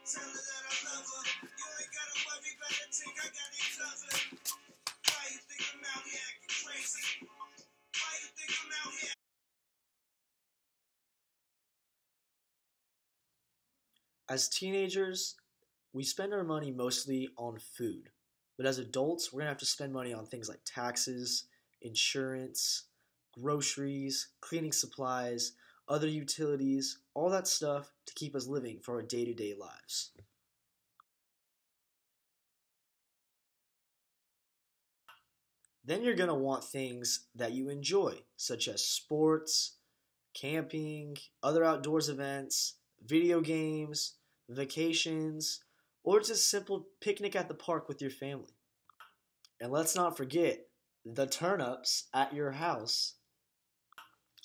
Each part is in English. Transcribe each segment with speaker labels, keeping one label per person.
Speaker 1: Tell her that I love her. You ain't gotta worry about the tick, I got it covered. Why you think I'm out here acting crazy? Why you think I'm out here?
Speaker 2: As teenagers, we spend our money mostly on food. But as adults, we're going to have to spend money on things like taxes, insurance, groceries, cleaning supplies, other utilities, all that stuff to keep us living for our day-to-day lives. Then you're going to want things that you enjoy, such as sports, camping, other outdoors events, video games, vacations, or just a simple picnic at the park with your family. And let's not forget the turn-ups at your house.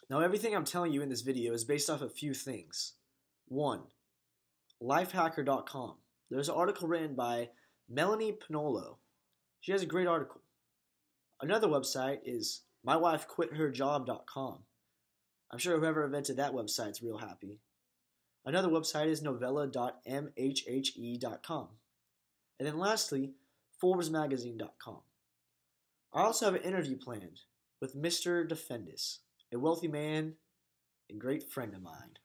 Speaker 2: Now, everything I'm telling you in this video is based off a few things. 1. Lifehacker.com. There's an article written by Melanie Pinolo. She has a great article. Another website is mywifequitherjob.com. I'm sure whoever invented that website's real happy. Another website is novella.mhhe.com. And then lastly, ForbesMagazine.com. I also have an interview planned with Mr. Defendis, a wealthy man and great friend of mine.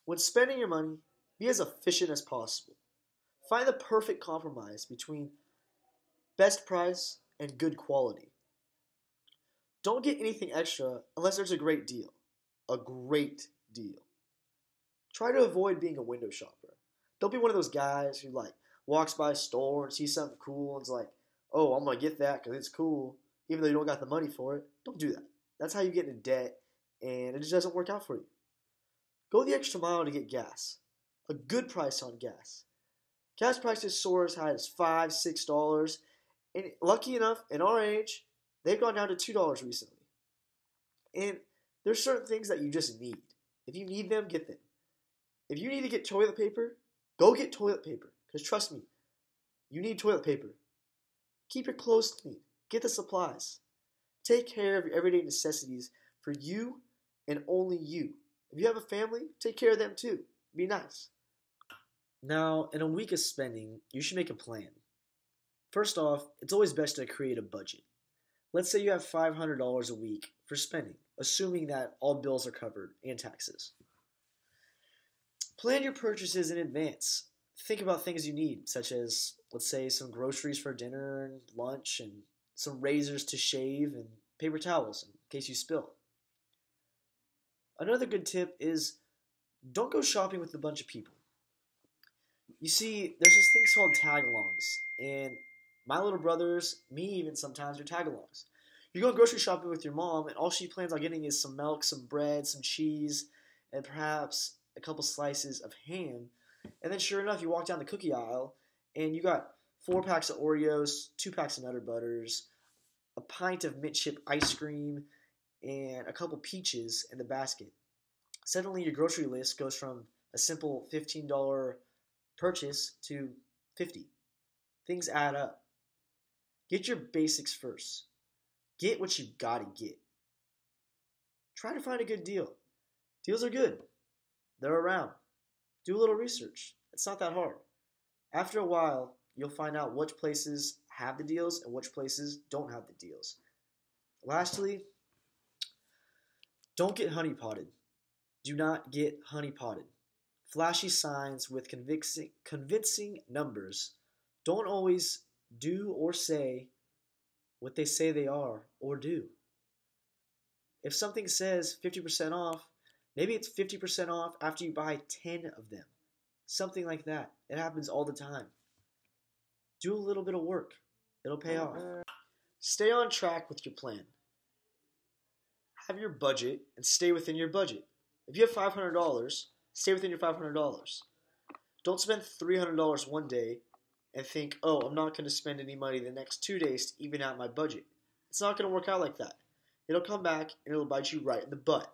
Speaker 2: When spending your money, be as efficient as possible. Find the perfect compromise between best price and good quality. Don't get anything extra unless there's a great deal. A great deal. Try to avoid being a window shopper. Don't be one of those guys who walks by a store and sees something cool and is like, oh, I'm going to get that because it's cool, even though you don't got the money for it. Don't do that. That's how you get into debt, and it just doesn't work out for you. Go the extra mile to get gas. A good price on gas. Gas prices soar as high as $5, $6, and lucky enough, in our age, they've gone down to $2 recently. And there's certain things that you just need. If you need them, get them. If you need to get toilet paper, go get toilet paper. Because trust me, you need toilet paper. Keep your clothes clean. Get the supplies. Take care of your everyday necessities for you and only you. If you have a family, take care of them too. Be nice. Now, in a week of spending, you should make a plan. First off, it's always best to create a budget. Let's say you have $500 a week for spending, assuming that all bills are covered and taxes. Plan your purchases in advance. Think about things you need, such as, let's say, some groceries for dinner and lunch, and some razors to shave, and paper towels in case you spill. Another good tip is don't go shopping with a bunch of people. You see, there's this thing called tag-alongs, and my little brothers, me even sometimes, are tag-alongs. You go grocery shopping with your mom, and all she plans on getting is some milk, some bread, some cheese, and perhaps a couple slices of ham. And then sure enough, you walk down the cookie aisle, and you got 4 packs of Oreos, 2 packs of Nutter Butters, a pint of mint chip ice cream, and a couple peaches in the basket. Suddenly, your grocery list goes from a simple $15 purchase to $50. Things add up. Get your basics first. Get what you gotta get. Try to find a good deal. Deals are good. They're around. Do a little research. It's not that hard. After a while, you'll find out which places have the deals and which places don't have the deals. Lastly, don't get honeypotted. Do not get honeypotted. Flashy signs with convincing numbers don't always do or say what they say they are or do. If something says 50% off, maybe it's 50% off after you buy 10 of them. Something like that. It happens all the time. Do a little bit of work. It'll pay off. Stay on track with your plan. Have your budget and stay within your budget. If you have $500, stay within your $500. Don't spend $300 one day and think, oh, I'm not going to spend any money the next 2 days to even out my budget. It's not going to work out like that. It'll come back and it'll bite you right in the butt.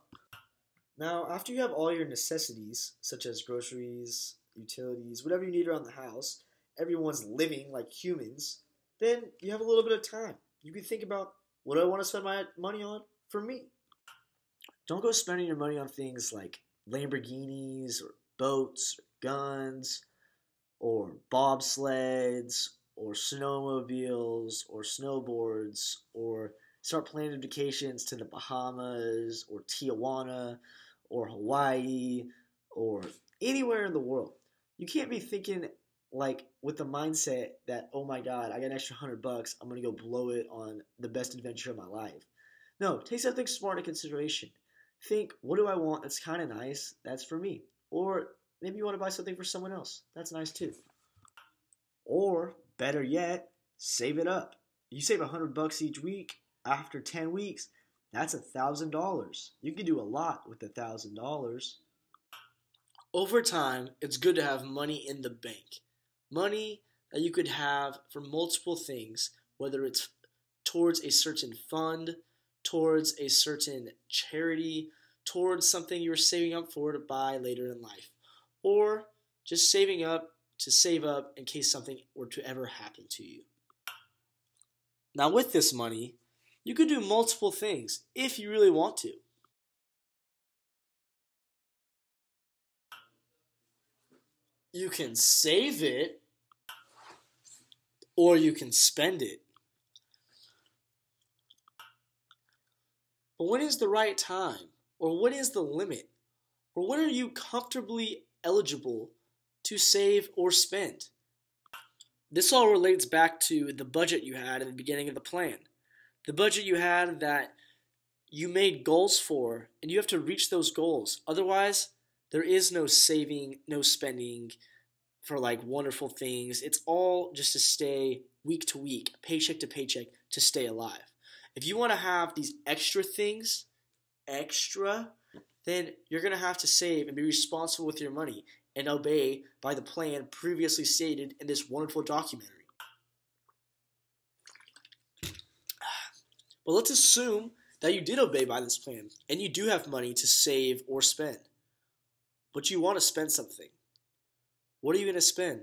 Speaker 2: Now, after you have all your necessities, such as groceries, utilities, whatever you need around the house, everyone's living like humans, then you have a little bit of time. You can think about, what do I want to spend my money on for me? Don't go spending your money on things like Lamborghinis or boats or guns or bobsleds or snowmobiles or snowboards or start planning vacations to the Bahamas or Tijuana or Hawaii or anywhere in the world. You can't be thinking like with the mindset that, oh my God, I got an extra $100, I'm gonna go blow it on the best adventure of my life. No, take something smart into consideration. Think, what do I want that's kind of nice? That's for me. Or maybe you want to buy something for someone else. That's nice too. Or better yet, save it up. You save $100 each week. After 10 weeks, that's $1,000. You can do a lot with $1,000. Over time, it's good to have money in the bank. Money that you could have for multiple things, whether it's towards a certain fund, towards a certain charity, towards something you're saving up for to buy later in life, or just saving up to save up in case something were to ever happen to you. Now with this money, you could do multiple things if you really want to. You can save it, or you can spend it. But when is the right time? Or what is the limit? Or when are you comfortably eligible to save or spend? This all relates back to the budget you had in the beginning of the plan. The budget you had that you made goals for, and you have to reach those goals. Otherwise, there is no saving, no spending for like wonderful things. It's all just to stay week to week, paycheck to paycheck, to stay alive. If you want to have these extra things, then you're going to have to save and be responsible with your money and obey by the plan previously stated in this wonderful documentary. But let's assume that you did obey by this plan and you do have money to save or spend. But you want to spend something. What are you going to spend?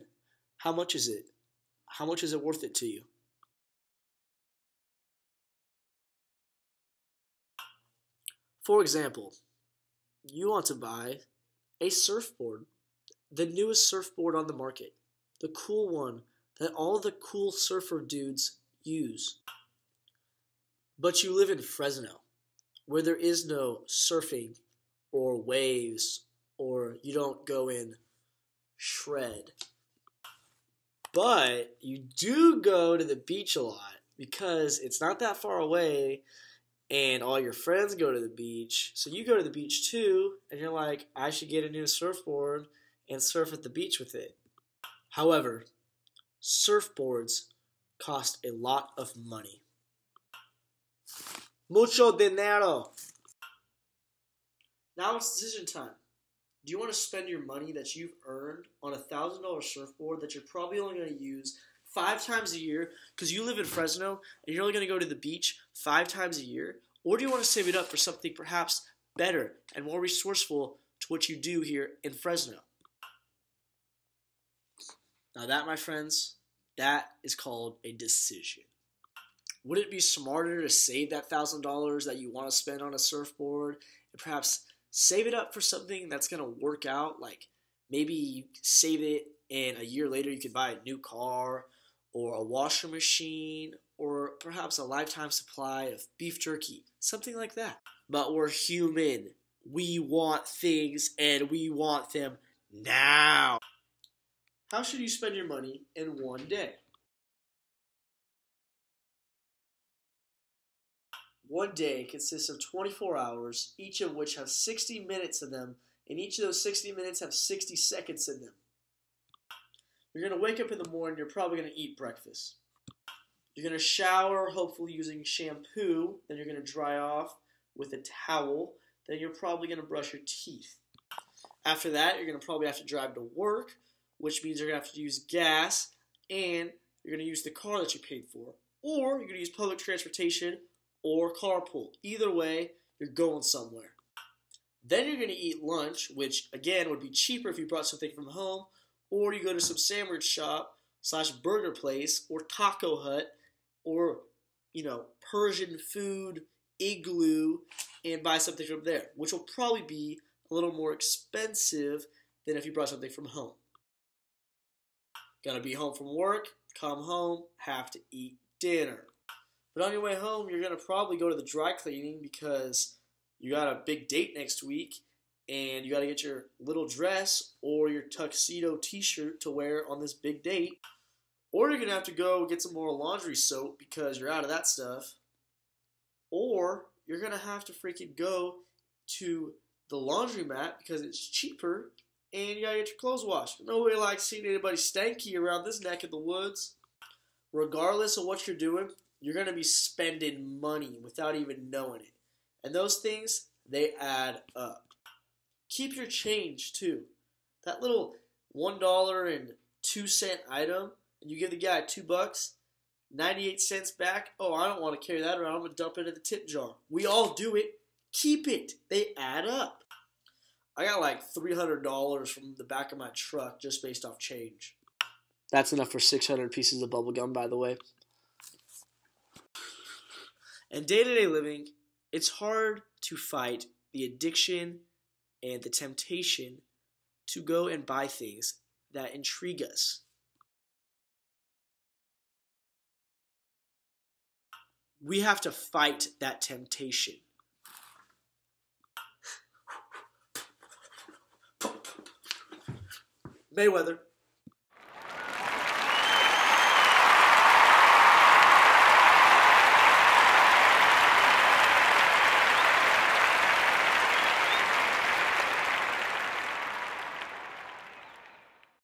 Speaker 2: How much is it? How much is it worth it to you? For example, you want to buy a surfboard, the newest surfboard on the market, the cool one that all the cool surfer dudes use. But you live in Fresno, where there is no surfing or waves, or you don't go in shred. But you do go to the beach a lot because it's not that far away and all your friends go to the beach. So you go to the beach too, and you're like, I should get a new surfboard and surf at the beach with it. However, surfboards cost a lot of money. Mucho dinero. Now it's decision time. Do you want to spend your money that you've earned on $1,000 surfboard that you're probably only going to use 5 times a year because you live in Fresno and you're only going to go to the beach 5 times a year? Or do you want to save it up for something perhaps better and more resourceful to what you do here in Fresno? Now that, my friends, that is called a decision. Would it be smarter to save that $1,000 that you want to spend on a surfboard and perhaps save it up for something that's going to work out? Like maybe you save it and a year later you could buy a new car or a washer machine or perhaps a lifetime supply of beef jerky, something like that. But we're human. We want things and we want them now. How should you spend your money in one day? One day consists of 24 hours, each of which have 60 minutes in them, and each of those 60 minutes have 60 seconds in them. You're going to wake up in the morning, you're probably going to eat breakfast. You're going to shower, hopefully using shampoo, then you're going to dry off with a towel, then you're probably going to brush your teeth. After that, you're going to probably have to drive to work, which means you're going to have to use gas, and you're going to use the car that you paid for. Or you're going to use public transportation or carpool. Either way, you're going somewhere. Then you're going to eat lunch, which again would be cheaper if you brought something from home, or you go to some sandwich shop / burger place or taco hut or, Persian food Igloo and buy something from there, which will probably be a little more expensive than if you brought something from home. Gotta be home from work, come home, have to eat dinner. But on your way home, you're gonna probably go to the dry cleaning because you got a big date next week and you gotta get your little dress or your tuxedo t-shirt to wear on this big date. Or you're gonna have to go get some more laundry soap because you're out of that stuff. Or you're gonna have to freaking go to the laundromat because it's cheaper and you gotta get your clothes washed. Nobody likes seeing anybody stanky around this neck of the woods. Regardless of what you're doing, you're gonna be spending money without even knowing it. And those things, they add up. Keep your change too. That little $1.02 item, and you give the guy $2, 98 cents back. Oh, I don't want to carry that around. I'm going to dump it in the tip jar. We all do it. Keep it. They add up. I got like $300 from the back of my truck just based off change. That's enough for 600 pieces of bubble gum, by the way. In day-to-day living, it's hard to fight the addiction and the temptation to go and buy things that intrigue us. We have to fight that temptation. Mayweather.